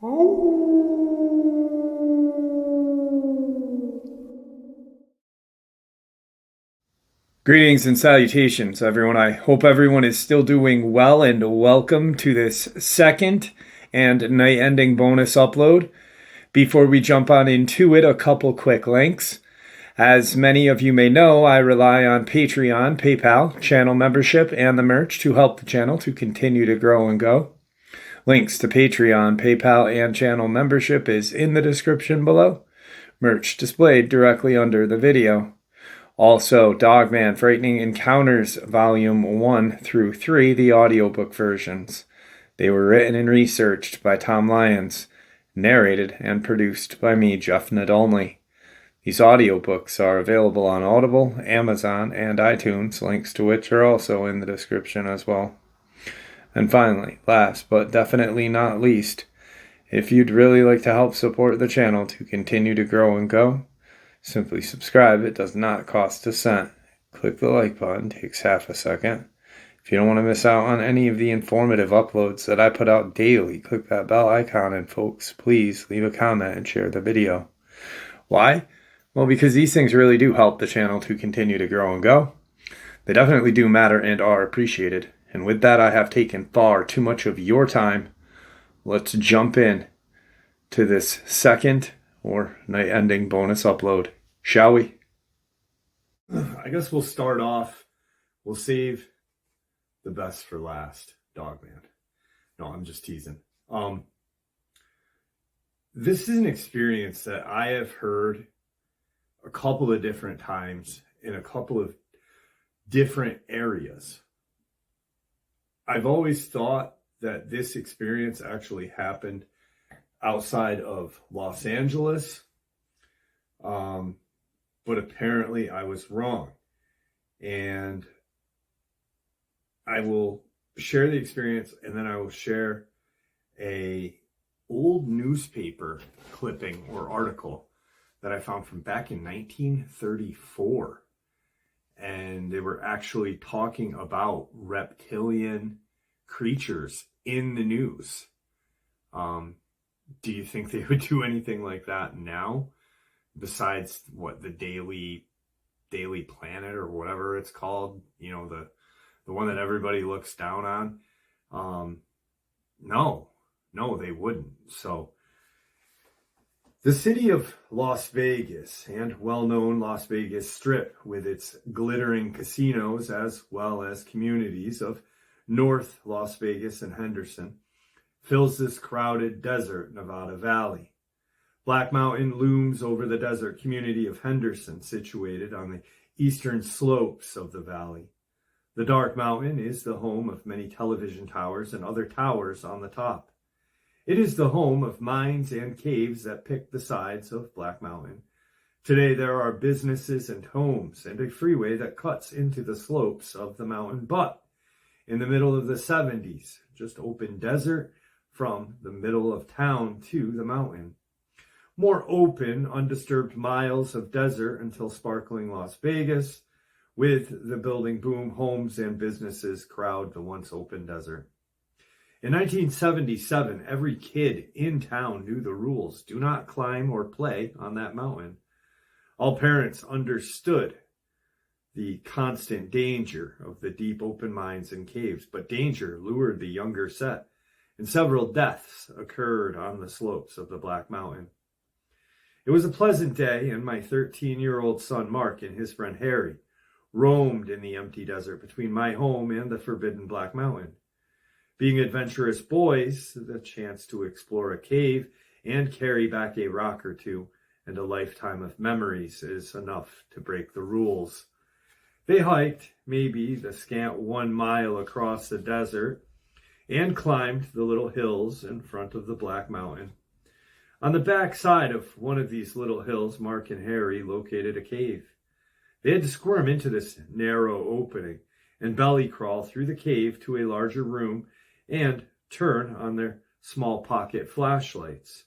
Greetings and salutations, everyone. I hope everyone is still doing well, and welcome to this second and night-ending bonus upload. Before we jump on into it, a couple quick links. As many of you may know, I rely on Patreon, PayPal, channel membership, and the merch to help the channel to continue to grow and go. Links to Patreon, PayPal, and channel membership is in the description below. Merch displayed directly under the video. Also, Dogman Frightening Encounters Volume 1 through 3, the audiobook versions. They were written and researched by Tom Lyons, narrated and produced by me, Jeff Nadolny. These audiobooks are available on Audible, Amazon, and iTunes, links to which are also in the description as well. And finally, last but definitely not least, if you'd really like to help support the channel to continue to grow and go, simply subscribe. It does not cost a cent. Click the like button, takes half a second. If you don't want to miss out on any of the informative uploads that I put out daily, click that bell icon, and folks, please leave a comment and share the video. Why? Well, because these things really do help the channel to continue to grow and go. They definitely do matter and are appreciated. And with that, I have taken far too much of your time. Let's jump in to this second or night-ending bonus upload, shall we? I guess we'll start off. We'll save the best for last. Dogman. No, I'm just teasing. This is an experience that I have heard a couple of different times in a couple of different areas. I've always thought that this experience actually happened outside of Los Angeles, but apparently I was wrong. And I will share the experience, and then I will share a old newspaper clipping or article that I found from back in 1934. And they were actually talking about reptilian creatures in the news. Do you think they would do anything like that now? Besides what, the Daily Planet or whatever it's called, you know, the one that everybody looks down on. No, they wouldn't. So the city of Las Vegas and well-known Las Vegas Strip, with its glittering casinos as well as communities of North Las Vegas and Henderson, fills this crowded desert Nevada valley. Black Mountain looms over the desert community of Henderson, situated on the eastern slopes of the valley. The Dark Mountain is the home of many television towers and other towers on the top. It is the home of mines and caves that pick the sides of Black Mountain. Today there are businesses and homes and a freeway that cuts into the slopes of the mountain, but in the middle of the 70s, just open desert from the middle of town to the mountain. More open, undisturbed miles of desert until sparkling Las Vegas, with the building boom, homes and businesses crowd the once open desert. In 1977, every kid in town knew the rules. Do not climb or play on that mountain. All parents understood the constant danger of the deep open mines and caves, but danger lured the younger set, and several deaths occurred on the slopes of the Black Mountain. It was a pleasant day, and my 13-year-old son Mark and his friend Harry roamed in the empty desert between my home and the forbidden Black Mountain. Being adventurous boys, the chance to explore a cave and carry back a rock or two and a lifetime of memories is enough to break the rules. They hiked maybe the scant 1 mile across the desert and climbed the little hills in front of the Black Mountain. On the back side of one of these little hills, Mark and Harry located a cave. They had to squirm into this narrow opening and belly crawl through the cave to a larger room and turn on their small pocket flashlights.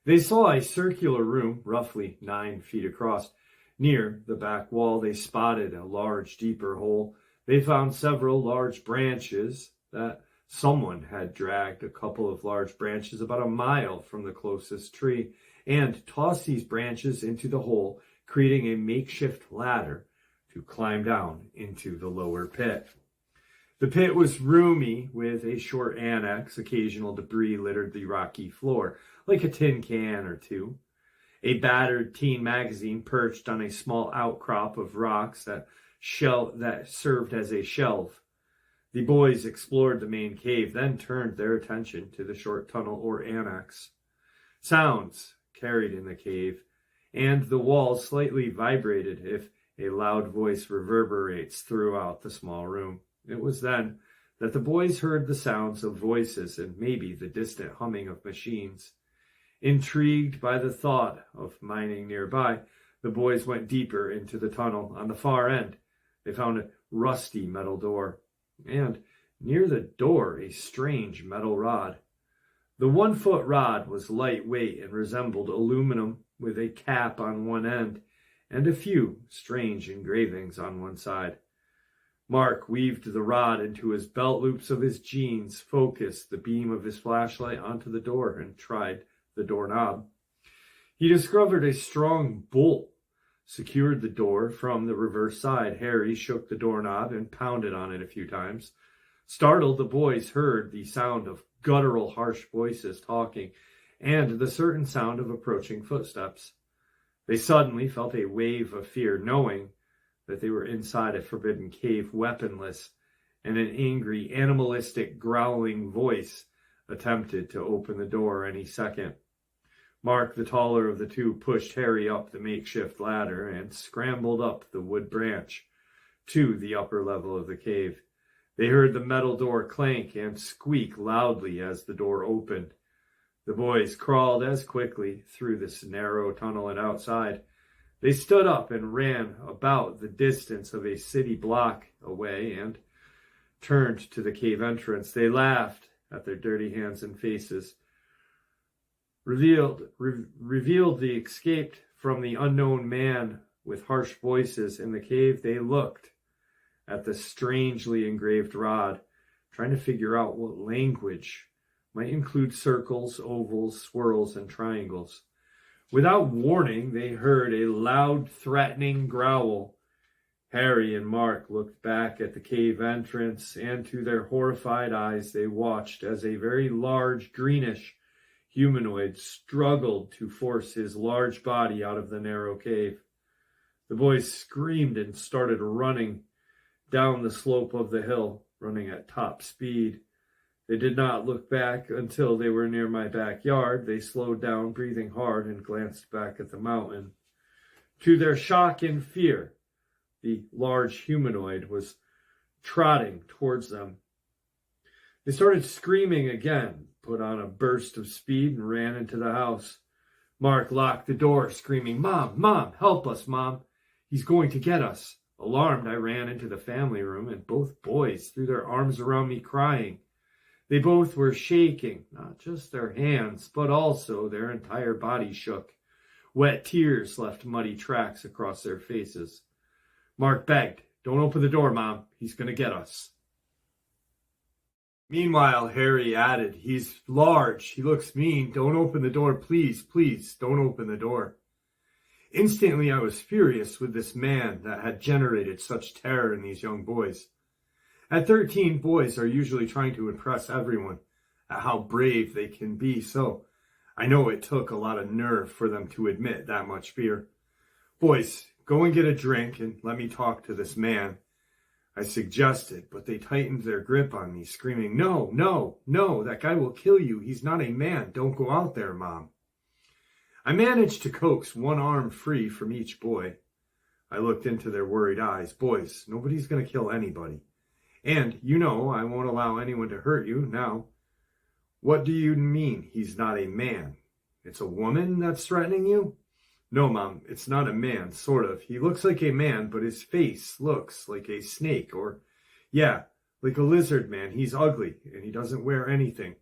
They saw a circular room, roughly 9 feet across. Near the back wall, they spotted a large, deeper hole. They found several large branches that Someone had dragged a couple of large branches about a mile from the closest tree and tossed these branches into the hole, creating a makeshift ladder to climb down into the lower pit. The pit was roomy with a short annex. Occasional debris littered the rocky floor, like a tin can or two. A battered teen magazine perched on a small outcrop of rocks that served as a shelf. The boys explored the main cave, then turned their attention to the short tunnel or annex. Sounds carried in the cave, and the walls slightly vibrated if a loud voice reverberates throughout the small room. It was then that the boys heard the sounds of voices and maybe the distant humming of machines. Intrigued by the thought of mining nearby, the boys went deeper into the tunnel. On the far end, they found a rusty metal door, and near the door a strange metal rod. The 1-foot rod was lightweight and resembled aluminum, with a cap on one end and a few strange engravings on one side. Mark weaved the rod into his belt loops of his jeans, focused the beam of his flashlight onto the door, and tried the doorknob. He discovered a strong bolt secured the door from the reverse side. Harry shook the doorknob and pounded on it a few times. Startled, the boys heard the sound of guttural, harsh voices talking and the certain sound of approaching footsteps. They suddenly felt a wave of fear, knowing that they were inside a forbidden cave, weaponless, and an angry, animalistic, growling voice attempted to open the door any second. Mark, the taller of the two, pushed Harry up the makeshift ladder and scrambled up the wood branch to the upper level of the cave. They heard the metal door clank and squeak loudly as the door opened. The boys crawled as quickly through this narrow tunnel and outside. They stood up and ran about the distance of a city block away and turned to the cave entrance. They laughed at their dirty hands and faces. Revealed the escaped from the unknown man with harsh voices in the cave. They looked at the strangely engraved rod, trying to figure out what language might include circles, ovals, swirls, and triangles. Without warning, they heard a loud, threatening growl. Harry and Mark looked back at the cave entrance, and to their horrified eyes they watched as a very large, greenish humanoid struggled to force his large body out of the narrow cave. The boys screamed and started running down the slope of the hill, running at top speed. They did not look back until they were near my backyard. They slowed down, breathing hard, and glanced back at the mountain. To their shock and fear, the large humanoid was trotting towards them. They started screaming again, put on a burst of speed, and ran into the house. Mark locked the door, screaming, "Mom, Mom, help us, Mom. He's going to get us." Alarmed, I ran into the family room, and both boys threw their arms around me, crying. They both were shaking, not just their hands, but also their entire body shook. Wet tears left muddy tracks across their faces. Mark begged, "Don't open the door, Mom. He's going to get us." Meanwhile, Harry added, "He's large. He looks mean. Don't open the door. Please, please, don't open the door." Instantly, I was furious with this man that had generated such terror in these young boys. At 13, boys are usually trying to impress everyone at how brave they can be, so I know it took a lot of nerve for them to admit that much fear. "Boys, go and get a drink and let me talk to this man," I suggested, but they tightened their grip on me, screaming, "No, no, no, that guy will kill you. He's not a man. Don't go out there, Mom." I managed to coax one arm free from each boy. I looked into their worried eyes. "Boys, nobody's going to kill anybody. And, you know, I won't allow anyone to hurt you. Now, what do you mean he's not a man? It's a woman that's threatening you?" "No, Mom, it's not a man, sort of. He looks like a man, but his face looks like a snake, or, yeah, like a lizard man. He's ugly, and he doesn't wear anything.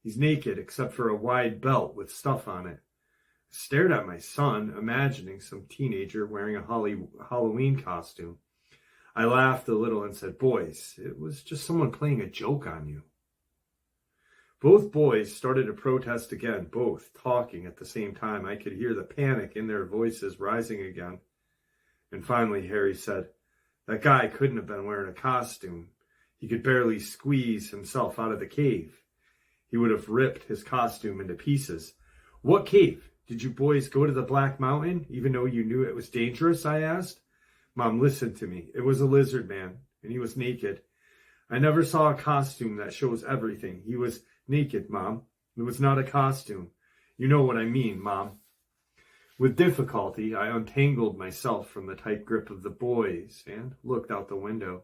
He's naked except for a wide belt with stuff on it." I stared at my son, imagining some teenager wearing a Halloween costume. I laughed a little and said, "Boys, it was just someone playing a joke on you." Both boys started to protest again, both talking at the same time. I could hear the panic in their voices rising again. And finally, Harry said, "That guy couldn't have been wearing a costume. He could barely squeeze himself out of the cave. He would have ripped his costume into pieces." "What cave? Did you boys go to the Black Mountain, even though you knew it was dangerous?" I asked. "Mom, listen to me. It was a lizard man, and he was naked. I never saw a costume that shows everything. He was naked, Mom. It was not a costume. You know what I mean, Mom." With difficulty, I untangled myself from the tight grip of the boys and looked out the window.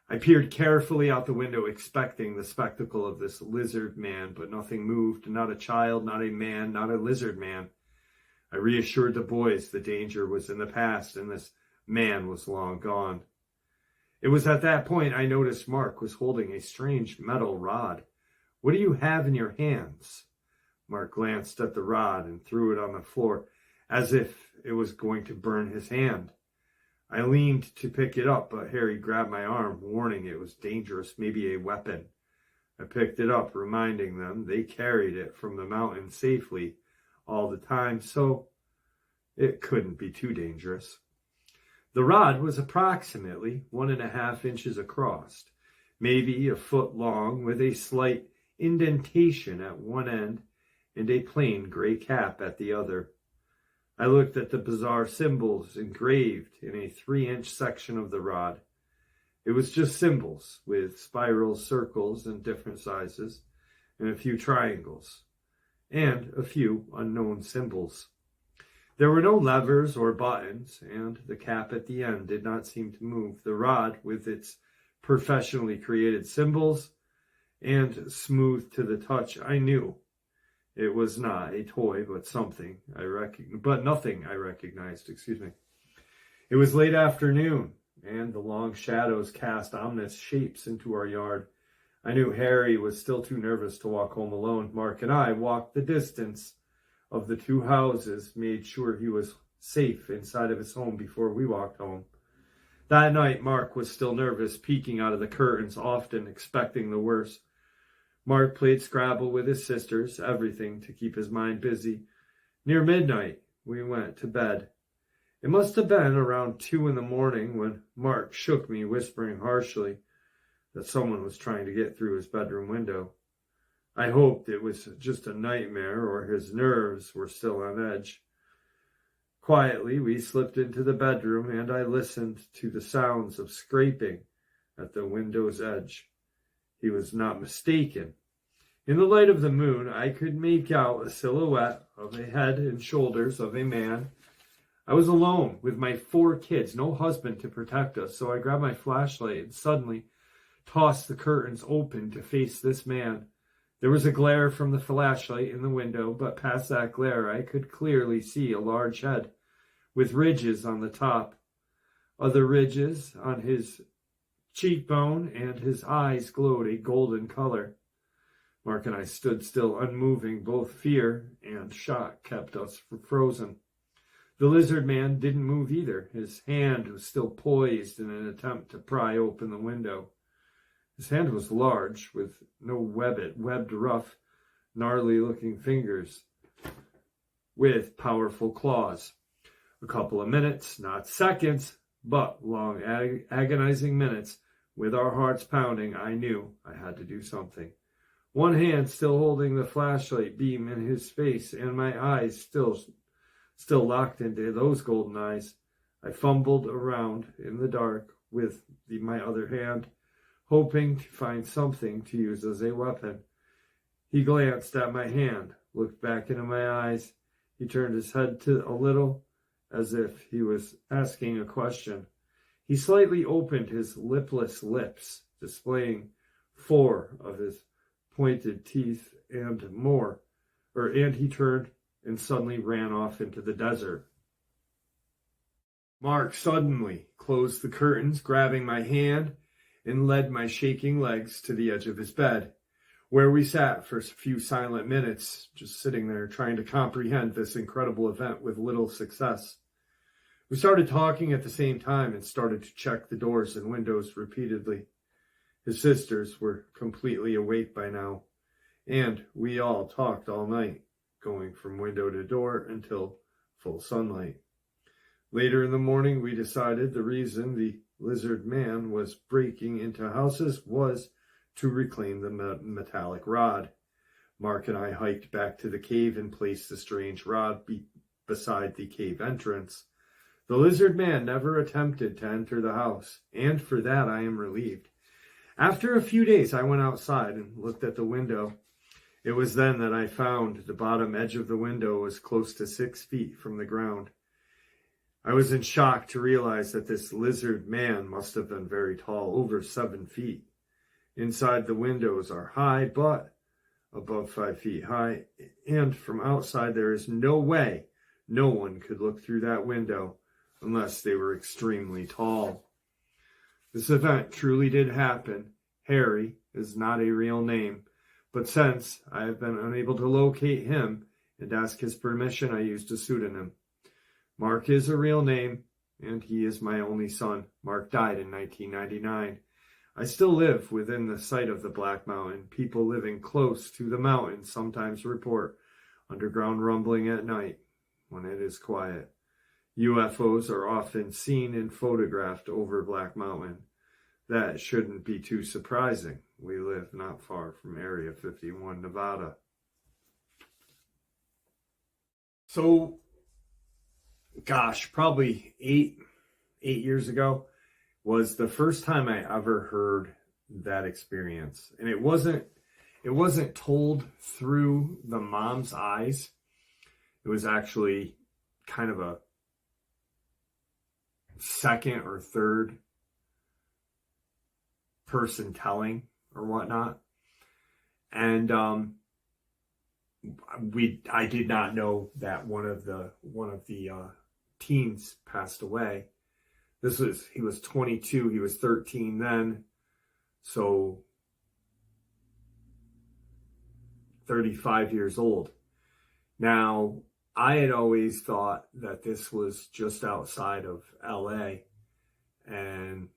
I peered carefully out the window, expecting the spectacle of this lizard man, but nothing moved. Not a child, not a man, not a lizard man. I reassured the boys the danger was in the past and this man was long gone. It was at that point I noticed Mark was holding a strange metal rod. "What do you have in your hands?" Mark glanced at the rod and threw it on the floor as if it was going to burn his hand. I leaned to pick it up, but Harry grabbed my arm, warning it was dangerous, maybe a weapon. I picked it up, reminding them they carried it from the mountain safely all the time, so it couldn't be too dangerous. The rod was approximately 1.5 inches across, maybe a foot long, with a slight indentation at one end and a plain gray cap at the other. I looked at the bizarre symbols engraved in a 3-inch section of the rod. It was just symbols with spirals, circles, and different sizes, and a few triangles, and a few unknown symbols. There were no levers or buttons, and the cap at the end did not seem to move. The rod, with its professionally created symbols and smooth to the touch, I knew it was not a toy, but nothing I recognized. It was late afternoon, and the long shadows cast ominous shapes into our yard. I knew Harry was still too nervous to walk home alone. Mark and I walked the distance of the 2 houses, made sure he was safe inside of his home before we walked home. That night, Mark was still nervous, peeking out of the curtains, often expecting the worst. Mark played Scrabble with his sisters, everything to keep his mind busy. Near midnight, we went to bed. It must have been around 2 a.m. when Mark shook me, whispering harshly that someone was trying to get through his bedroom window. I hoped it was just a nightmare or his nerves were still on edge. Quietly, we slipped into the bedroom and I listened to the sounds of scraping at the window's edge. He was not mistaken. In the light of the moon, I could make out a silhouette of a head and shoulders of a man. I was alone with my 4 kids, no husband to protect us, so I grabbed my flashlight and suddenly tossed the curtains open to face this man. There was a glare from the flashlight in the window, but past that glare I could clearly see a large head with ridges on the top, other ridges on his cheekbone, and his eyes glowed a golden color. Mark and I stood still, unmoving. Both fear and shock kept us frozen. The lizard man didn't move either. His hand was still poised in an attempt to pry open the window. His hand was large, with no webbed, rough, gnarly-looking fingers, with powerful claws. A couple of minutes, not seconds, but long, agonizing minutes, with our hearts pounding, I knew I had to do something. One hand still holding the flashlight beam in his face, and my eyes still locked into those golden eyes. I fumbled around in the dark with my other hand, hoping to find something to use as a weapon. He glanced at my hand, looked back into my eyes. He turned his head a little, as if he was asking a question. He slightly opened his lipless lips, displaying 4 of his pointed teeth and he turned and suddenly ran off into the desert. Mark suddenly closed the curtains, grabbing my hand, and led my shaking legs to the edge of his bed, where we sat for a few silent minutes, just sitting there trying to comprehend this incredible event with little success. We started talking at the same time and started to check the doors and windows repeatedly. His sisters were completely awake by now, and we all talked all night, going from window to door until full sunlight. Later in the morning, we decided the reason the lizard man was breaking into houses was to reclaim the metallic rod. Mark and I hiked back to the cave and placed the strange rod beside the cave entrance. The lizard man never attempted to enter the house, and for that I am relieved. After a few days, I went outside and looked at the window. It was then that I found the bottom edge of the window was close to 6 feet from the ground. I was in shock to realize that this lizard man must have been very tall, over 7 feet. Inside, the windows are high, but above 5 feet high, and from outside there is no way no one could look through that window unless they were extremely tall. This event truly did happen. Harry is not a real name, but since I have been unable to locate him and ask his permission, I used a pseudonym. Mark is a real name, and he is my only son. Mark died in 1999. I still live within the site of the Black Mountain. People living close to the mountain sometimes report underground rumbling at night when it is quiet. UFOs are often seen and photographed over Black Mountain. That shouldn't be too surprising. We live not far from Area 51, Nevada. So, gosh, probably eight years ago was the first time I ever heard that experience. And it wasn't told through the mom's eyes. It was actually kind of a second or third person telling or whatnot. And I did not know that one of the teens passed away. He was 22, he was 13 then, so 35 years old. Now, I had always thought that this was just outside of LA, and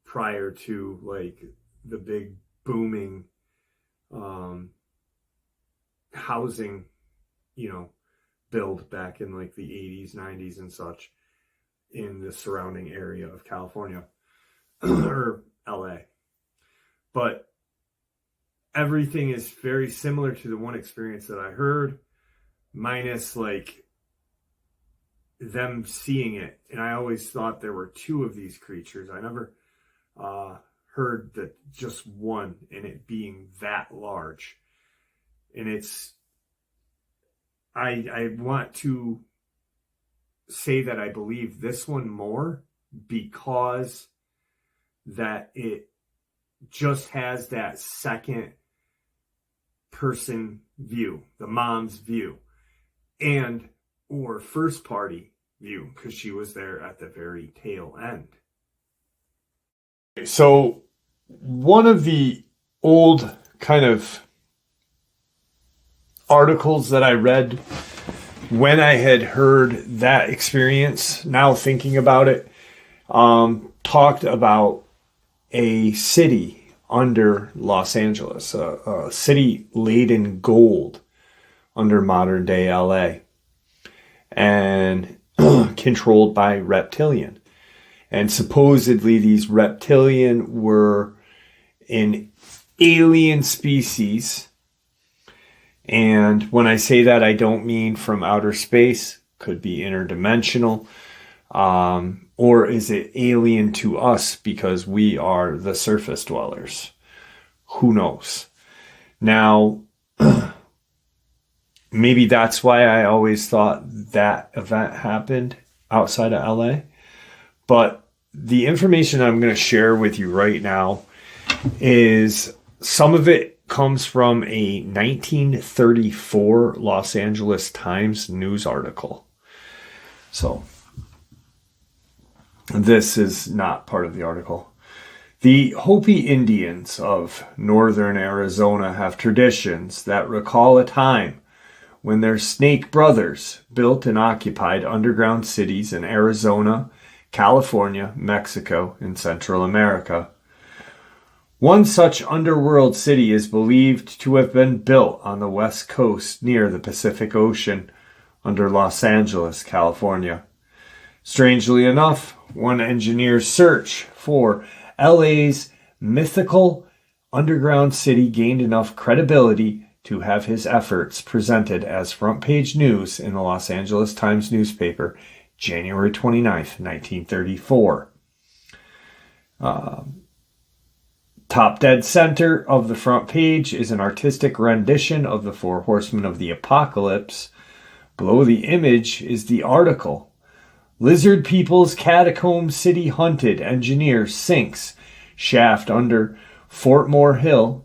prior to like the big booming housing, build back in like the 80s, 90s and such in the surrounding area of California or LA. But everything is very similar to the one experience that I heard, minus like them seeing it. And I always thought there were two of these creatures. I never heard that just one, and it being that large. And I want to say that I believe this one more because that it just has that second person view, the mom's view, and or first party view, because she was there at the very tail end. So one of the old kind of articles that I read when I had heard that experience, now thinking about it, talked about a city under Los Angeles, a city laid in gold under modern day LA, and controlled by Reptilian. And supposedly these Reptilian were an alien species. And when I say that, I don't mean from outer space, could be interdimensional, or is it alien to us because we are the surface dwellers? Who knows? Now, maybe that's why I always thought that event happened outside of LA. But the information I'm going to share with you right now is some of it comes from a 1934 Los Angeles Times news article. So this is not part of the article. The Hopi Indians of northern Arizona have traditions that recall a time when their snake brothers built and occupied underground cities in Arizona, California, Mexico, and Central America. One such underworld city is believed to have been built on the west coast near the Pacific Ocean under Los Angeles, California. Strangely enough, one engineer's search for LA's mythical underground city gained enough credibility to have his efforts presented as front page news in the Los Angeles Times newspaper, January 29th, 1934. Top dead center of the front page is an artistic rendition of the Four Horsemen of the Apocalypse. Below the image is the article. Lizard People's Catacomb City Hunted. Engineer sinks shaft under Fort Moore Hill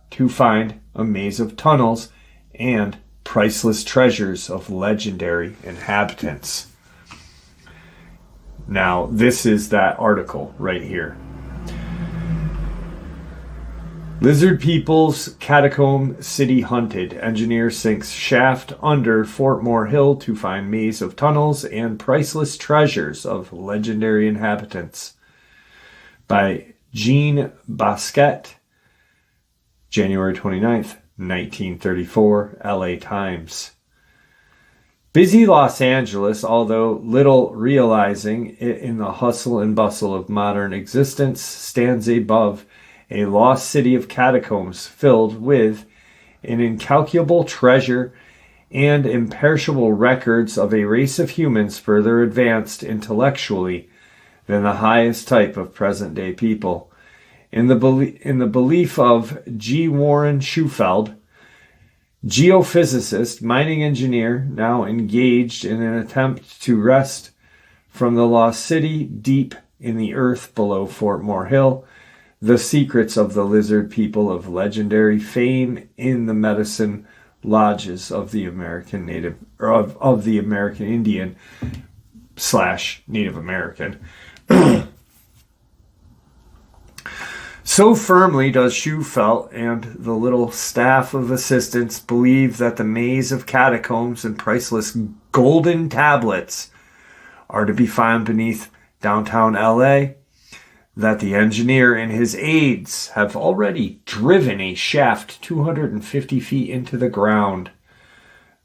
to find a maze of tunnels and priceless treasures of legendary inhabitants. Now, this is that article right here. Lizard People's Catacomb City Hunted. Engineer sinks shaft under Fort Moore Hill to find maze of tunnels and priceless treasures of legendary inhabitants. By Jean Basquet, January 29th, 1934, LA Times. Busy Los Angeles, although little realizing it in the hustle and bustle of modern existence, stands above a lost city of catacombs filled with an incalculable treasure and imperishable records of a race of humans further advanced intellectually than the highest type of present-day people. In the belief of G. Warren Schufeld, geophysicist, mining engineer, now engaged in an attempt to wrest from the lost city deep in the earth below Fort Moore Hill the secrets of the lizard people of legendary fame in the medicine lodges of the American Native, or of the American Indian / Native American. So firmly does Schufelt and the little staff of assistants believe that the maze of catacombs and priceless golden tablets are to be found beneath downtown LA, that the engineer and his aides have already driven a shaft 250 feet into the ground.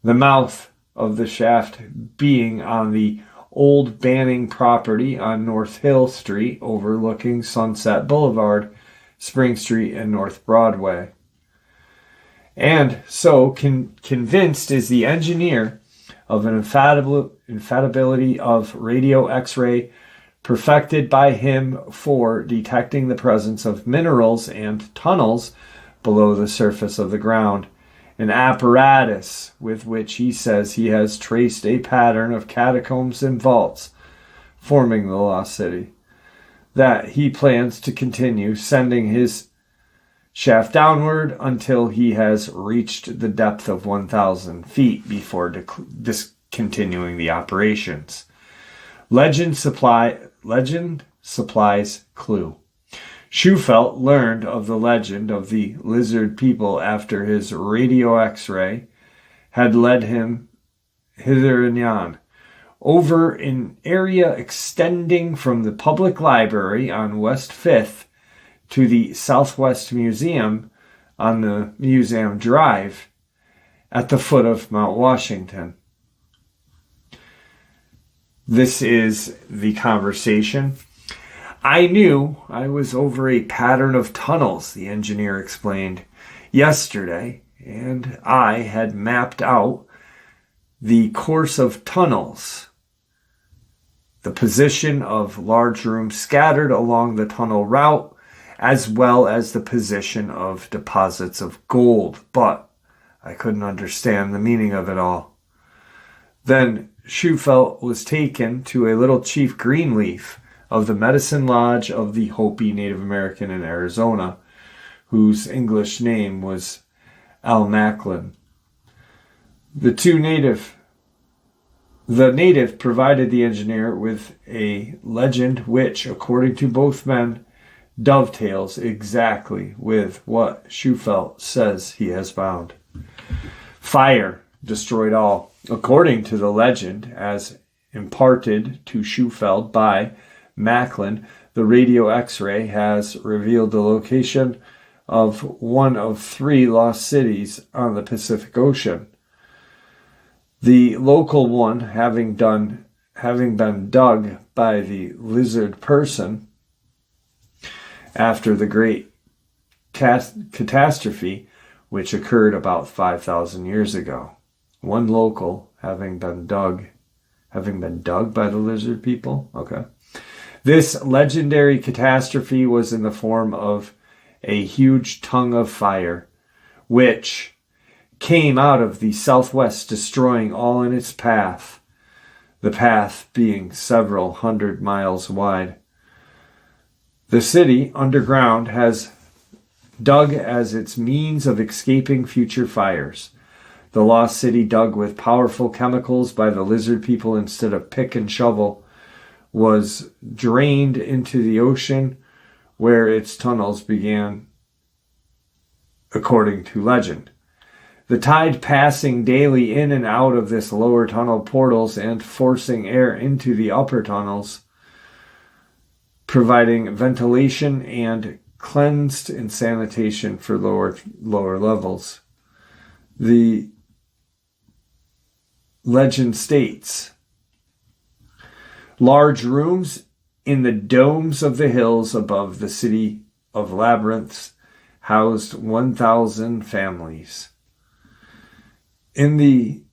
The mouth of the shaft being on the old Banning property on North Hill Street overlooking Sunset Boulevard, Spring Street, and North Broadway. And so convinced is the engineer of an infallibility of radio X-ray perfected by him for detecting the presence of minerals and tunnels below the surface of the ground, an apparatus with which he says he has traced a pattern of catacombs and vaults forming the lost city, that he plans to continue sending his shaft downward until he has reached the depth of 1,000 feet before discontinuing the operations. Legend supplies clue. Schufelt learned of the legend of the lizard people after his radio X-ray had led him hither and yon, over an area extending from the public library on West 5th to the Southwest Museum on the Museum Drive at the foot of Mount Washington. This is the conversation. I knew I was over a pattern of tunnels, the engineer explained, yesterday, and I had mapped out the course of tunnels, the position of large rooms scattered along the tunnel route, as well as the position of deposits of gold, but I couldn't understand the meaning of it all. Then Schufelt was taken to a little Chief Greenleaf of the Medicine Lodge of the Hopi Native American in Arizona, whose English name was Al Macklin. The native provided the engineer with a legend which, according to both men, dovetails exactly with what Schufelt says he has found. Fire destroyed all. According to the legend, as imparted to Schufelt by Macklin, the radio X-ray has revealed the location of one of 3 lost cities on the Pacific Ocean. The local one having been dug by the lizard person after the great catastrophe which occurred about 5,000 years ago. One local having been dug by the lizard people. Okay. This legendary catastrophe was in the form of a huge tongue of fire, which came out of the southwest, destroying all in its path, the path being several hundred miles wide. The city underground has dug as its means of escaping future fires. The lost city, dug with powerful chemicals by the lizard people instead of pick and shovel, was drained into the ocean where its tunnels began, according to legend. The tide passing daily in and out of this lower tunnel portals and forcing air into the upper tunnels, providing ventilation and cleansed and sanitation for lower levels. The legend states, large rooms in the domes of the hills above the city of labyrinths housed 1,000 families. In the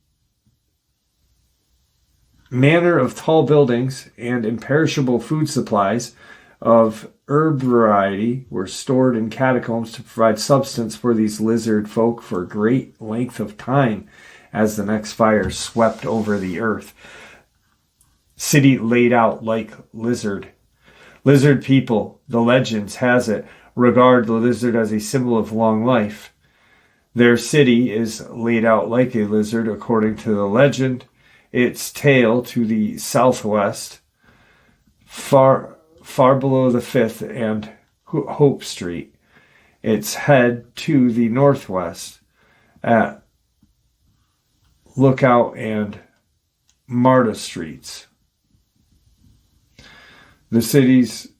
manner of tall buildings and imperishable food supplies of herb variety were stored in catacombs to provide substance for these lizard folk for a great length of time as the next fire swept over the earth. City laid out like lizard. Lizard people, the legends has it, regard the lizard as a symbol of long life. Their city is laid out like a lizard according to the legend. Its tail to the southwest, far below the 5th and Hope Street. Its head to the northwest at Lookout and Marta Streets. The city's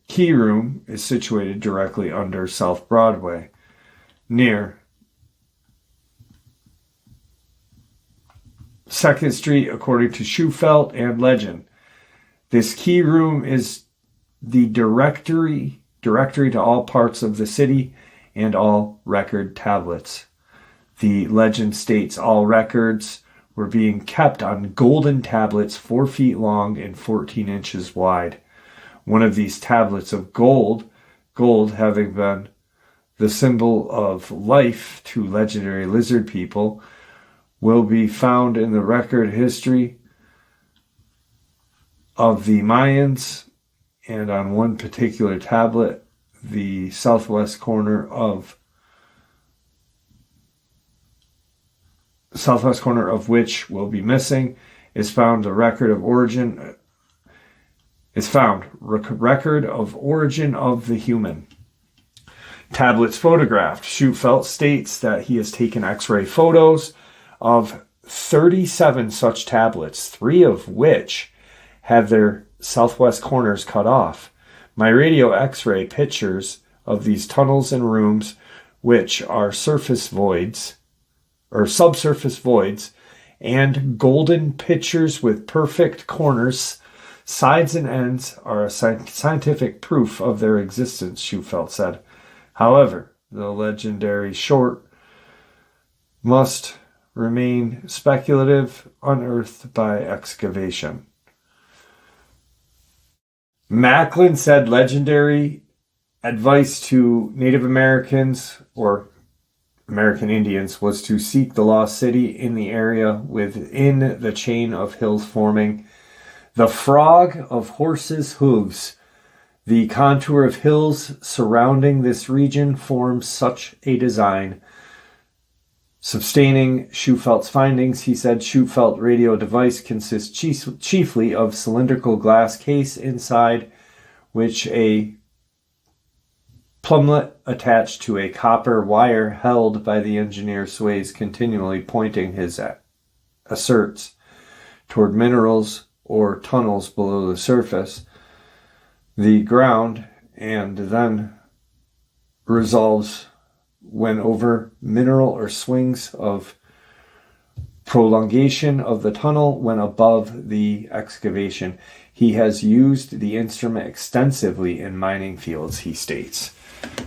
key room is situated directly under South Broadway, near 2nd Street, according to Shufelt and legend. This key room is the directory to all parts of the city and all record tablets. The legend states all records were being kept on golden tablets 4 feet long and 14 inches wide. One of these tablets of gold having been the symbol of life to legendary lizard people, will be found in the record history of the Mayans, and on one particular tablet, the southwest corner of which will be missing, is found record of origin of the human. Tablets photographed. Shufelt states that he has taken X-ray photos of 37 such tablets, 3 of which have their southwest corners cut off. My radio X-ray pictures of these tunnels and rooms, which are surface voids, or subsurface voids, and golden pictures with perfect corners, sides and ends, are a scientific proof of their existence, Shufelt said. However, the legendary short must remain speculative, unearthed by excavation. Macklin said legendary advice to Native Americans or American Indians was to seek the lost city in the area within the chain of hills forming the frog of horses' hooves. The contour of hills surrounding this region forms such a design. Sustaining Schufelt's findings, he said Shufelt radio device consists chiefly of cylindrical glass case inside which a plumlet attached to a copper wire held by the engineer sways continually, pointing his asserts toward minerals or tunnels below the surface. the ground and then resolves when over mineral or swings of prolongation of the tunnel when above the excavation. He has used the instrument extensively in mining fields, he states.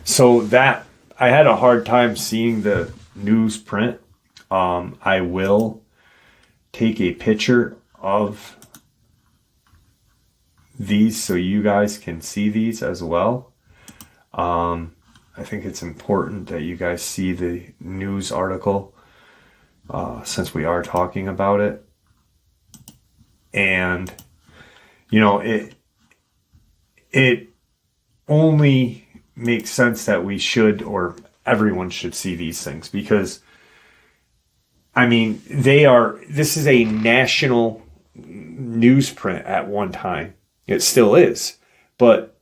So that, I had a hard time seeing the newsprint. I will take a picture of these so you guys can see these as well. I think it's important that you guys see the news article since we are talking about it. And, you know, it only makes sense that we should, or everyone should see these things, because, I mean, this is a national newsprint at one time. It still is. But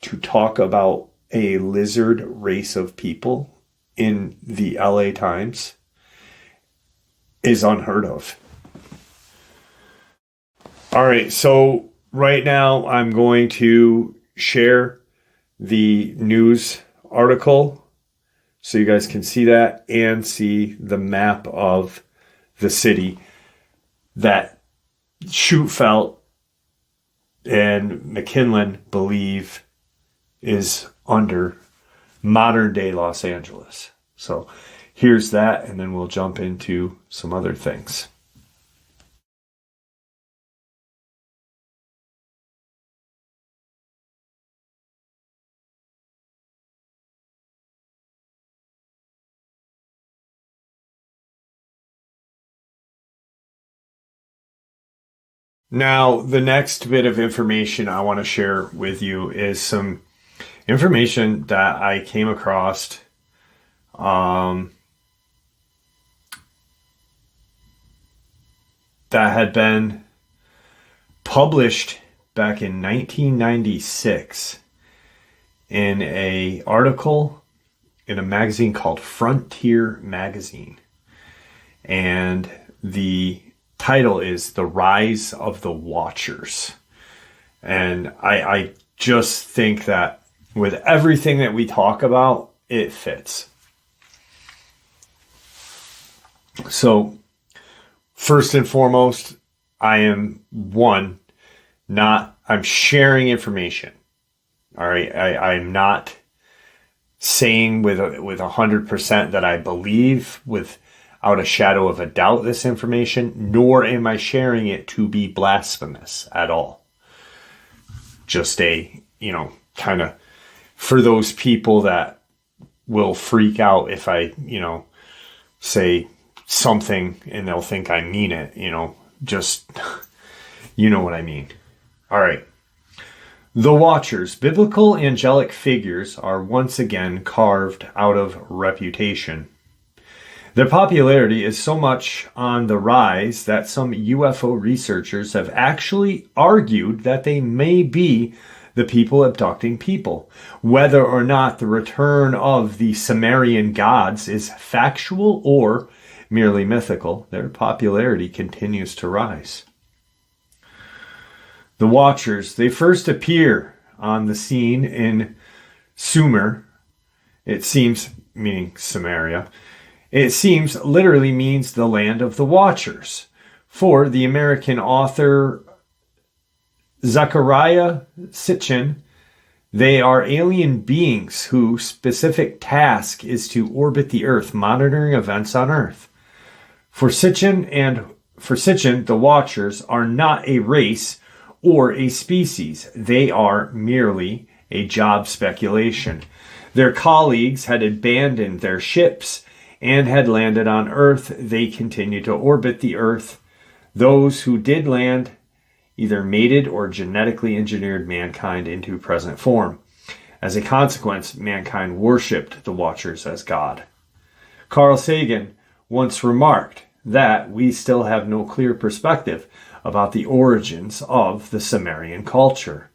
to talk about a lizard race of people in the LA Times is unheard of. All right, so right now I'm going to share the news article so you guys can see that and see the map of the city that Schoenfeld and McKinley believe is under modern day Los Angeles. So here's that, and then we'll jump into some other things. Now, the next bit of information I want to share with you is some information that I came across that had been published back in 1996 in an article in a magazine called Frontier Magazine. And the title is The Rise of the Watchers. And I just think that with everything that we talk about, it fits. So, first and foremost, I'm sharing information. All right. I'm not saying with 100% that I believe without a shadow of a doubt this information, nor am I sharing it to be blasphemous at all. Just kind of for those people that will freak out if I, say something and they'll think I mean it, just, you know what I mean. All right. The Watchers, biblical angelic figures, are once again carved out of reputation. Their popularity is so much on the rise that some UFO researchers have actually argued that they may be the people abducting people. Whether or not the return of the Sumerian gods is factual or merely mythical, their popularity continues to rise. The Watchers, they first appear on the scene in Sumer, it seems, meaning Samaria. It seems literally means the land of the Watchers. For the American author Zecharia Sitchin, they are alien beings whose specific task is to orbit the Earth, monitoring events on Earth. For Sitchin, the Watchers are not a race or a species. They are merely a job speculation. Their colleagues had abandoned their ships and had landed on Earth. They continue to orbit the Earth. Those who did land either mated or genetically engineered mankind into present form. As a consequence, mankind worshipped the Watchers as God. Carl Sagan once remarked that we still have no clear perspective about the origins of the Sumerian culture.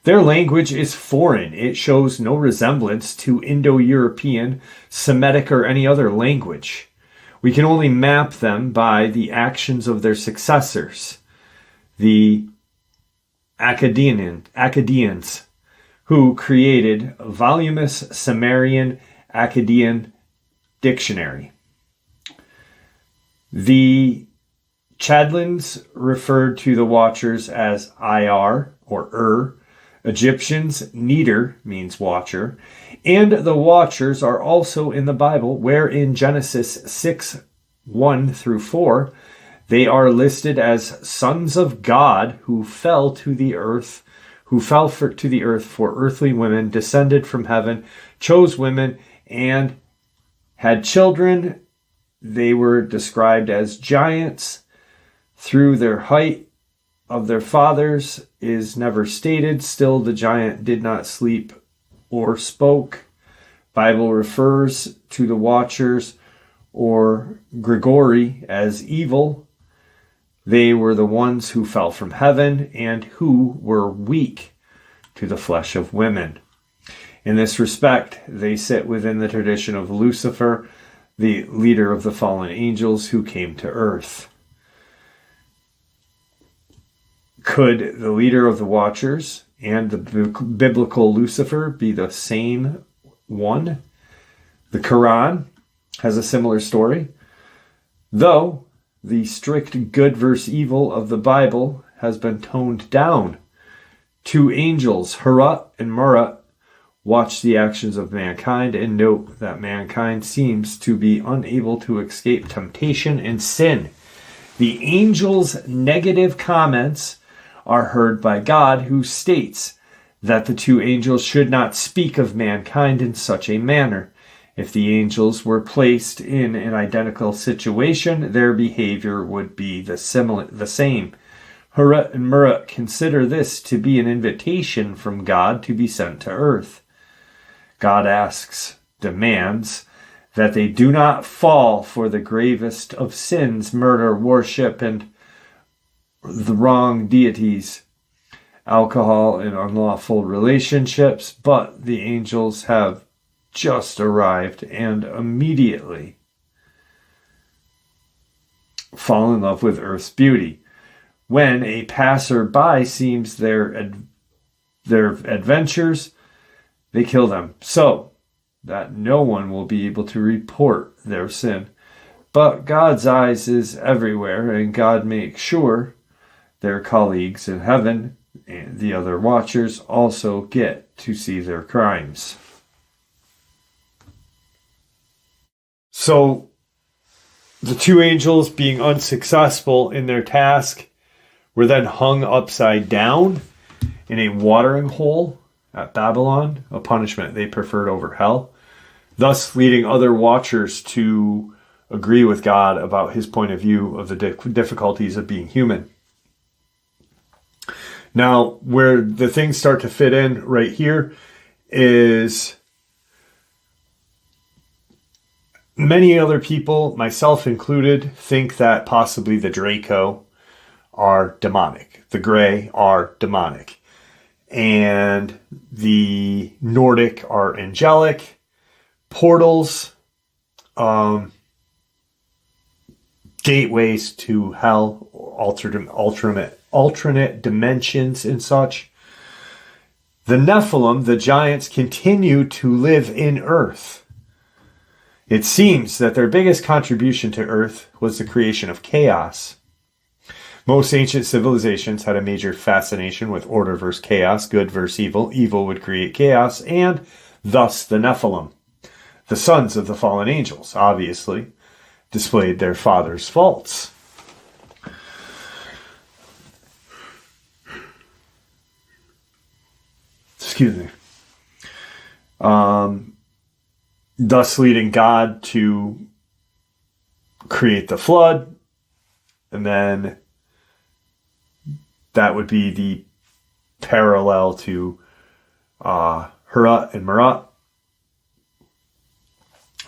Their language is foreign. It shows no resemblance to Indo-European, Semitic, or any other language. We can only map them by the actions of their successors. The Akkadians, who created voluminous Sumerian Akkadian dictionary. The Chaldans referred to the watchers as Ir or Egyptians, Neder means watcher, and the watchers are also in the Bible, where in Genesis 6:1-4, they are listed as sons of God who fell to the earth, to the earth for earthly women, descended from heaven, chose women, and had children. They were described as giants. Through their height of their fathers is never stated. Still, the giant did not sleep or spoke. Bible refers to the watchers or Grigori as evil. They were the ones who fell from heaven and who were weak to the flesh of women. In this respect, they sit within the tradition of Lucifer, the leader of the fallen angels who came to earth. Could the leader of the watchers and the biblical Lucifer be the same one? The Quran has a similar story, though the strict good versus evil of the Bible has been toned down. Two angels, Harut and Marut, watch the actions of mankind and note that mankind seems to be unable to escape temptation and sin. The angels' negative comments are heard by God, who states that the two angels should not speak of mankind in such a manner. If the angels were placed in an identical situation, their behavior would be the same. Harut and Marut consider this to be an invitation from God to be sent to earth. God demands that they do not fall for the gravest of sins, murder, worship, and the wrong deities, alcohol, and unlawful relationships, but the angels have just arrived and immediately fall in love with earth's beauty. When a passerby sees their adventures, they kill them, so that no one will be able to report their sin. But God's eyes is everywhere, and God makes sure their colleagues in heaven and the other watchers also get to see their crimes. So, the two angels, being unsuccessful in their task, were then hung upside down in a watering hole at Babylon, a punishment they preferred over hell, thus leading other watchers to agree with God about his point of view of the difficulties of being human. Now, where the things start to fit in right here is many other people, myself included, think that possibly the Draco are demonic. The Grey are demonic. And the Nordic are angelic. Portals, gateways to hell, alternate dimensions and such. The Nephilim, the giants, continue to live in Earth. It seems that their biggest contribution to Earth was the creation of chaos. Most ancient civilizations had a major fascination with order versus chaos, good versus evil. Evil would create chaos, and thus the Nephilim, the sons of the fallen angels, obviously displayed their father's faults. Excuse me. Thus leading God to create the flood, and then that would be the parallel to Harut and Marut.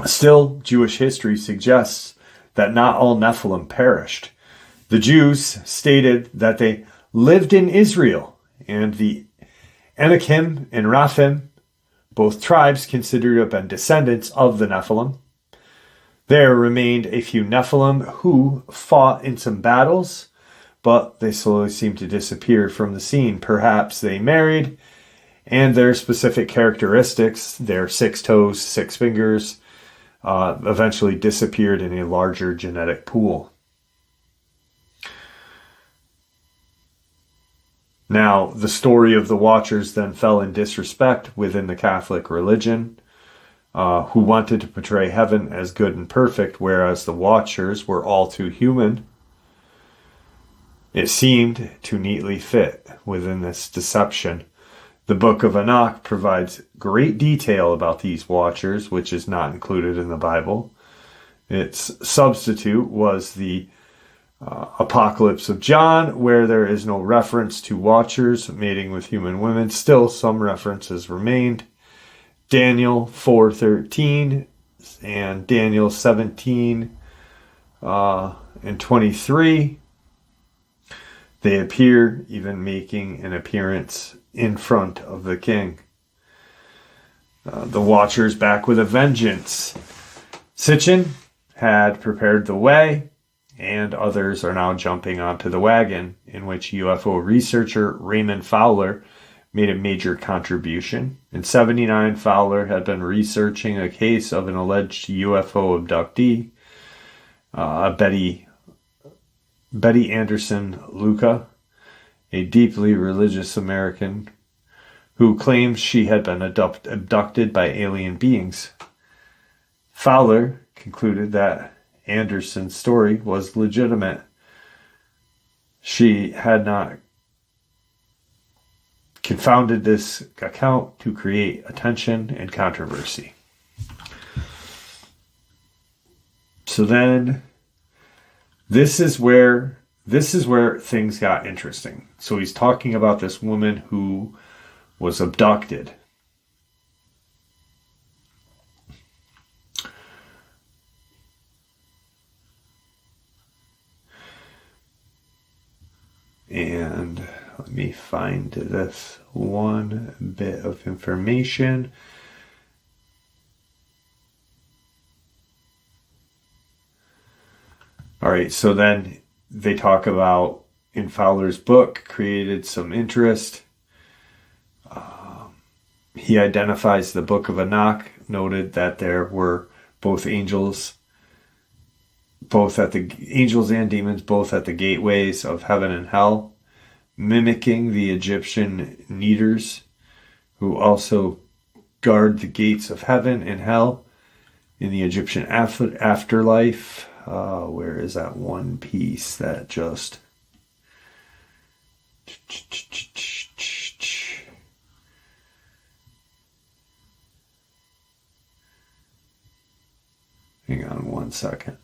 Still, Jewish history suggests that not all Nephilim perished. The Jews stated that they lived in Israel, and the Anakim and Raphim, both tribes considered to have been descendants of the Nephilim. There remained a few Nephilim who fought in some battles, but they slowly seem to disappear from the scene. Perhaps they married, and their specific characteristics, their 6 toes, 6 fingers, eventually disappeared in a larger genetic pool. Now, the story of the Watchers then fell in disrespect within the Catholic religion, who wanted to portray heaven as good and perfect, whereas the Watchers were all too human. It seemed to neatly fit within this deception. The Book of Enoch provides great detail about these Watchers, which is not included in the Bible. Its substitute was the Apocalypse of John, where there is no reference to Watchers mating with human women. Still, some references remained. Daniel 4:13 and Daniel 17 and 23. They appear, even making an appearance in front of the king. The Watchers back with a vengeance. Sitchin had prepared the way, and others are now jumping onto the wagon, in which UFO researcher Raymond Fowler made a major contribution. In '79, Fowler had been researching a case of an alleged UFO abductee, Betty Anderson Luca, a deeply religious American who claims she had been abducted by alien beings. Fowler concluded that Anderson's story was legitimate. She had not confounded this account to create attention and controversy. So then, this is where things got interesting. So he's talking about this woman who was abducted. And let me find this one bit of information. All right, so then they talk about, in Fowler's book, created some interest. He identifies the Book of Enoch, noted that there were both angels and demons, both at the gateways of heaven and hell, mimicking the Egyptian Neters, who also guard the gates of heaven and hell in the Egyptian afterlife. Where is that one piece that just... Hang on one second.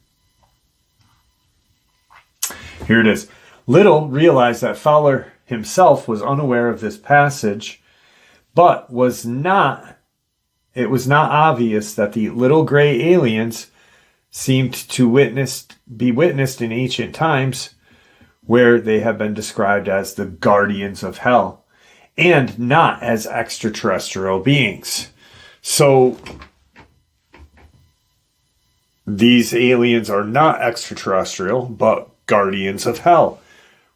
Here it is. Little realized that Fowler himself was unaware of this passage, but it was not obvious that the little gray aliens seemed to be witnessed in ancient times, where they have been described as the guardians of hell, and not as extraterrestrial beings. So these aliens are not extraterrestrial, but guardians of hell,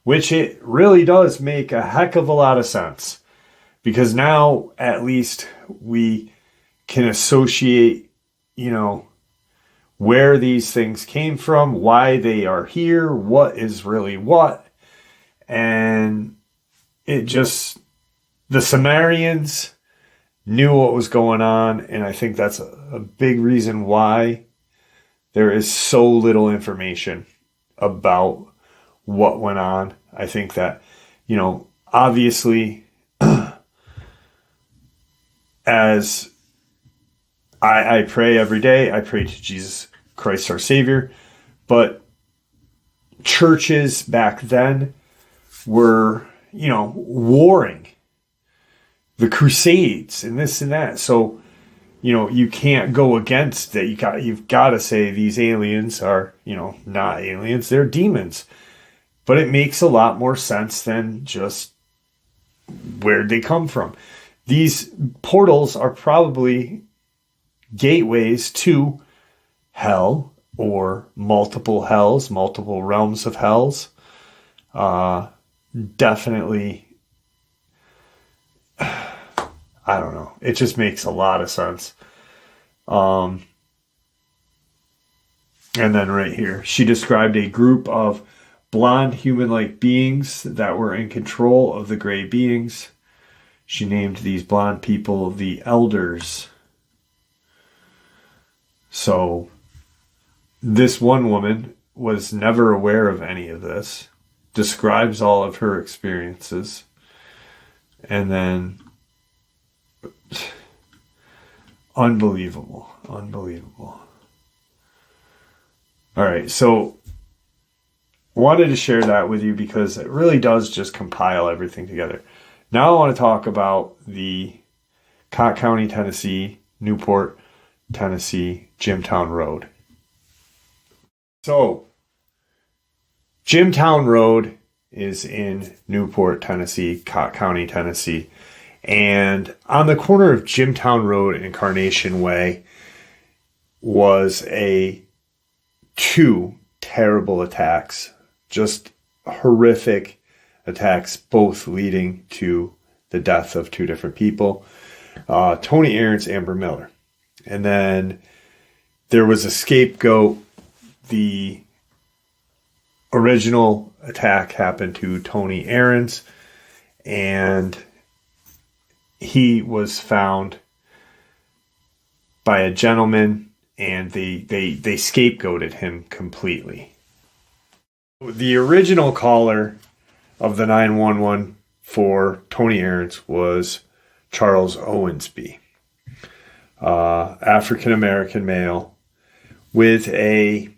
which it really does make a heck of a lot of sense, because now at least we can associate, where these things came from, why they are here, what is really what. And the Sumerians knew what was going on, and I think that's a big reason why there is so little information about what went on. I think that, obviously, as I pray every day, I pray to Jesus Christ our Savior, but churches back then were, warring, the Crusades and this and that. So, you can't go against that. You've got to say these aliens are, not aliens, they're demons. But it makes a lot more sense than just where'd they come from. These portals are probably gateways to hell, or multiple hells, multiple realms of hells. definitely, I don't know. It just makes a lot of sense. And then right here, she described a group of blonde human-like beings that were in control of the gray beings. She named these blonde people the elders. So this one woman was never aware of any of this, describes all of her experiences, and then unbelievable. All right, so wanted to share that with you because it really does just compile everything together. Now I want to talk about the Cott County, Tennessee, Newport, Tennessee, Jimtown Road. So, Jimtown Road is in Newport, Tennessee, Cott County, Tennessee. And on the corner of Jimtown Road and Carnation Way was two terrible attacks. Just horrific attacks, both leading to the death of two different people. Tony Aarons, Amber Miller. And then there was a scapegoat. The original attack happened to Tony Aarons, and he was found by a gentleman, and they scapegoated him completely. The original caller of the 911 for Tony Aarons was Charles Owensby, African-American male with a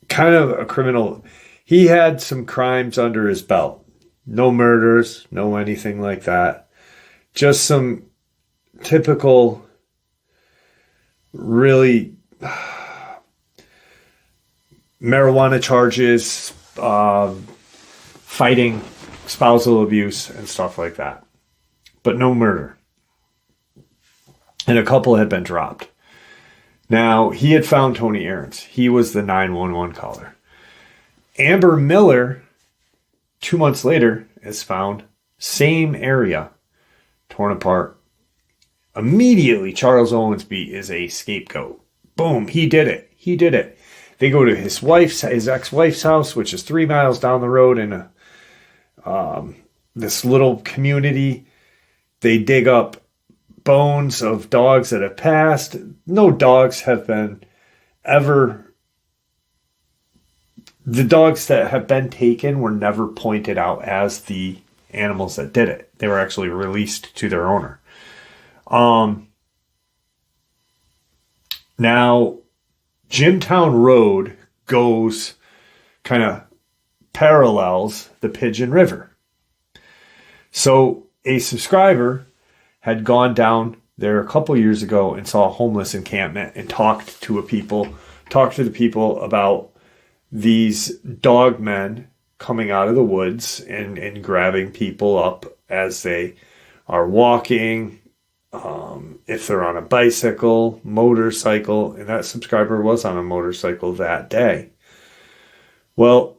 kind of a criminal. He had some crimes under his belt. No murders, no anything like that. Just some typical, really marijuana charges, fighting, spousal abuse, and stuff like that. But no murder. And a couple had been dropped. Now, he had found Tony Aarons. He was the 911 caller. Amber Miller, 2 months later, is found. Same area. Torn apart. Immediately, Charles Owensby is a scapegoat. Boom, he did it. They go to his ex-wife's house, which is 3 miles down the road in this little community. They dig up bones of dogs that have passed. No dogs have been ever... The dogs that have been taken were never pointed out as the animals that did it. They were actually released to their owner. Now, Jimtown Road goes kind of parallels the Pigeon River. So a subscriber had gone down there a couple years ago and saw a homeless encampment and talked to the people about these dogmen coming out of the woods and grabbing people up as they are walking, if they're on a bicycle, motorcycle, and that subscriber was on a motorcycle that day. Well,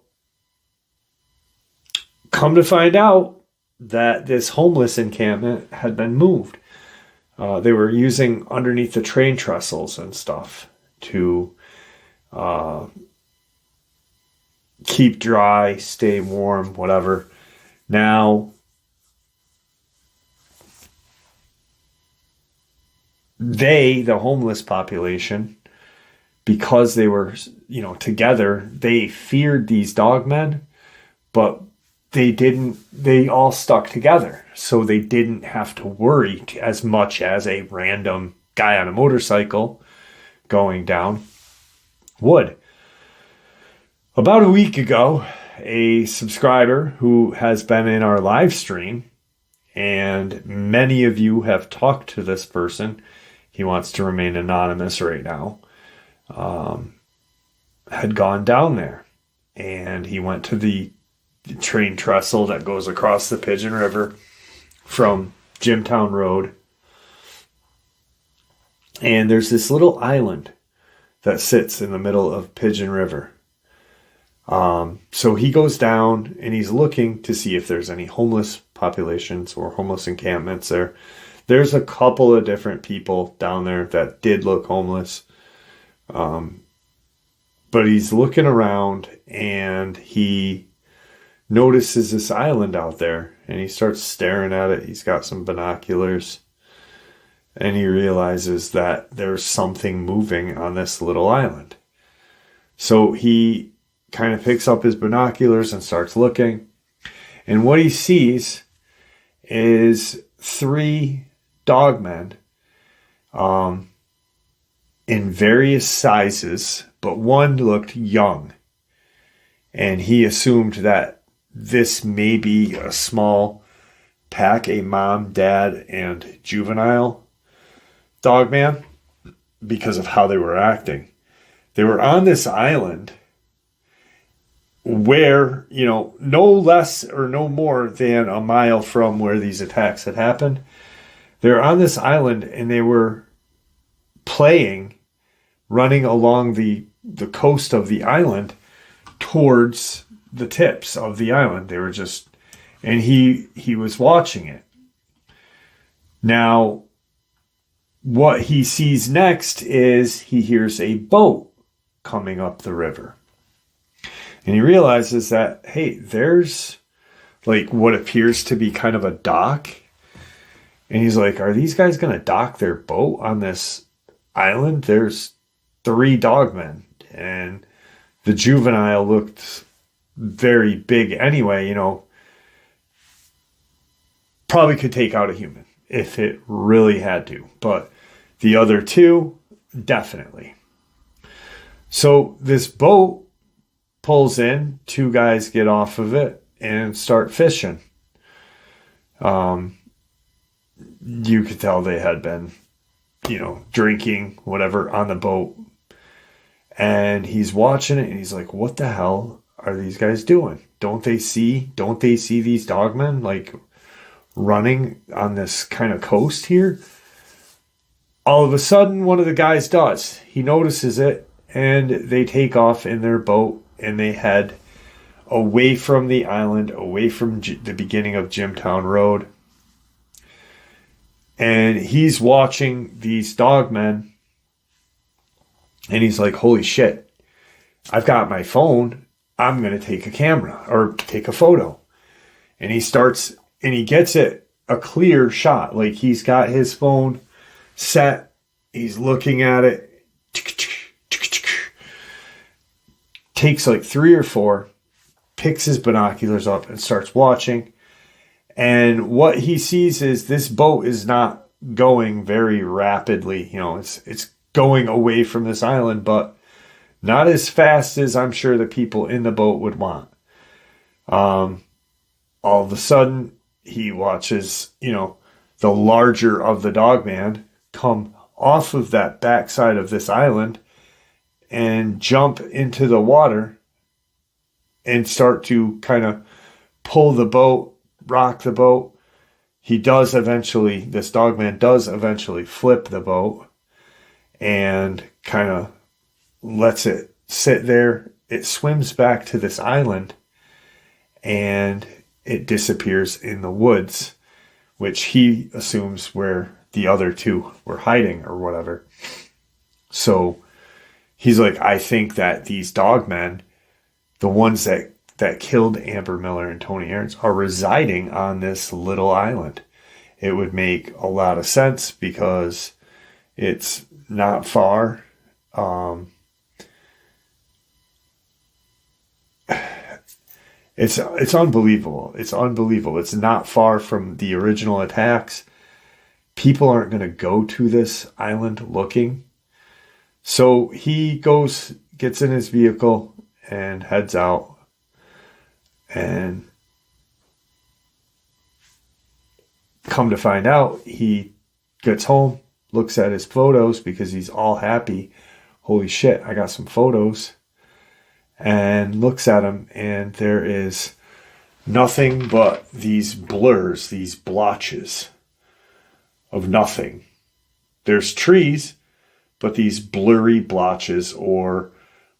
come to find out that this homeless encampment had been moved. They were using underneath the train trestles and stuff to keep dry, stay warm, whatever. Now, the homeless population, because they were, together, they feared these dogmen, but they all stuck together. So they didn't have to worry as much as a random guy on a motorcycle going down would. About a week ago, a subscriber who has been in our live stream, and many of you have talked to this person, he wants to remain anonymous right now, had gone down there. And he went to the train trestle that goes across the Pigeon River from Jimtown Road. And there's this little island that sits in the middle of Pigeon River. So he goes down and he's looking to see if there's any homeless populations or homeless encampments there. There's a couple of different people down there that did look homeless. But he's looking around and he notices this island out there and he starts staring at it. He's got some binoculars and he realizes that there's something moving on this little island. So he kind of picks up his binoculars and starts looking. And what he sees is 3 dogmen in various sizes, but one looked young. And he assumed that this may be a small pack, a mom, dad, and juvenile dogman, because of how they were acting. They were on this island where, no less or no more than a mile from where these attacks had happened. They were on this island and they were running along the coast of the island towards the tips of the island. They were and he was watching it. Now, what he sees next is he hears a boat coming up the river. And he realizes that, hey, there's like what appears to be kind of a dock. And he's like, are these guys going to dock their boat on this island? There's 3 dogmen. And the juvenile looked very big anyway, probably could take out a human if it really had to. But the other 2, definitely. So this boat pulls in, 2 guys get off of it and start fishing. You could tell they had been, drinking, whatever, on the boat. And he's watching it and he's like, what the hell are these guys doing? Don't they see these dogmen like running on this kind of coast here? All of a sudden, one of the guys does. He notices it and they take off in their boat and they head away from the island, away from the beginning of Jimtown Road. And he's watching these dogmen and he's like, holy shit, I've got my phone. I'm going to take a camera or take a photo. And he starts and he gets it a clear shot. Like he's got his phone set. He's looking at it. Takes like 3 or 4, picks his binoculars up and starts watching. And what he sees is this boat is not going very rapidly. It's going away from this island, but not as fast as I'm sure the people in the boat would want. All of a sudden, he watches, the larger of the dogman come off of that backside of this island and jump into the water and start to kind of pull the boat, rock the boat. This dogman does eventually flip the boat and kind of lets it sit there. It swims back to this island and it disappears in the woods, which he assumes where the other 2 were hiding or whatever. So he's like, I think that these dogmen, the ones that killed Amber Miller and Tony Aarons, are residing on this little island. It would make a lot of sense because it's not far. It's unbelievable. It's unbelievable. It's not far from the original attacks. People aren't going to go to this island looking. So he gets in his vehicle and heads out. And come to find out, he gets home, looks at his photos because he's all happy. Holy shit, I got some photos. And looks at them, and there is nothing but these blurs, these blotches of nothing. There's trees, but these blurry blotches, or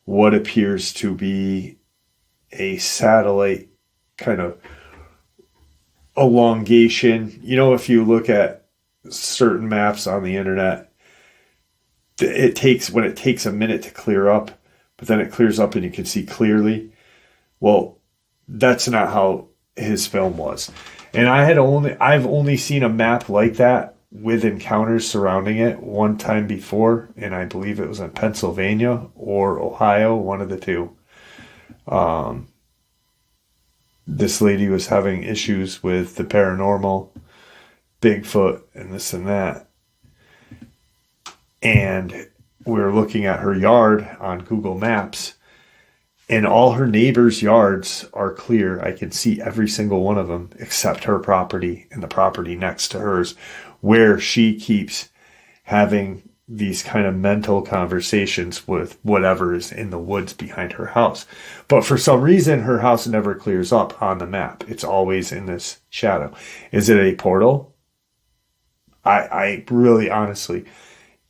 what appears to be a satellite kind of elongation. You know, if you look at certain maps on the internet, it takes a minute to clear up, but then it clears up and you can see clearly. Well, that's not how his film was. And I've only seen a map like that with encounters surrounding it one time before, and I believe it was in Pennsylvania or Ohio, one of the two. This lady was having issues with the paranormal, Bigfoot, and this and that. And we were looking at her yard on Google Maps, and all her neighbors' yards are clear. I can see every single one of them except her property and the property next to hers, where she keeps having these kind of mental conversations with whatever is in the woods behind her house. But for some reason, her house never clears up on the map. It's always in this shadow. Is it a portal? I really, honestly,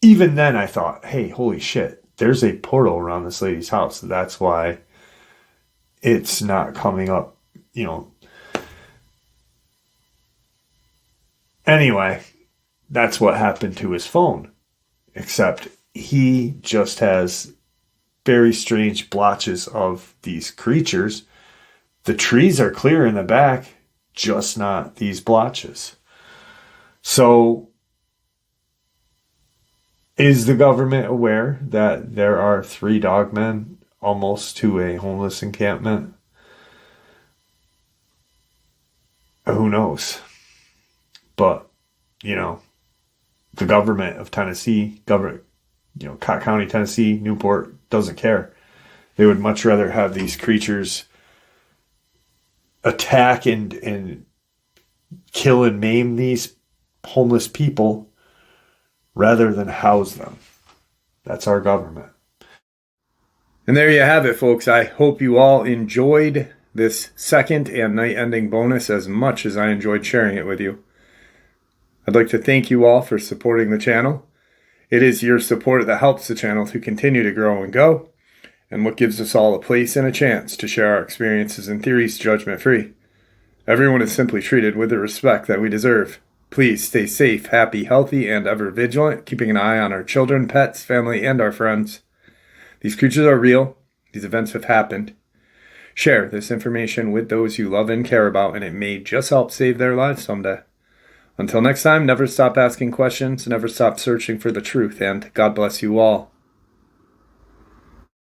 even then I thought, hey, holy shit, there's a portal around this lady's house. That's why it's not coming up, you know. Anyway, that's what happened to his phone. Except he just has very strange blotches of these creatures. The trees are clear in the back, just not these blotches. So, is the government aware that there are 3 dogmen almost to a homeless encampment? Who knows? But, you know, the government of Tennessee, Cott County, Tennessee, Newport, doesn't care. They would much rather have these creatures attack and kill and maim these homeless people rather than house them. That's our government. And there you have it, folks. I hope you all enjoyed this second and night-ending bonus as much as I enjoyed sharing it with you. I'd like to thank you all for supporting the channel. It is your support that helps the channel to continue to grow and go, and what gives us all a place and a chance to share our experiences and theories judgment-free. Everyone is simply treated with the respect that we deserve. Please stay safe, happy, healthy, and ever vigilant, keeping an eye on our children, pets, family, and our friends. These creatures are real. These events have happened. Share this information with those you love and care about, and it may just help save their lives someday. Until next time, never stop asking questions, never stop searching for the truth, and God bless you all.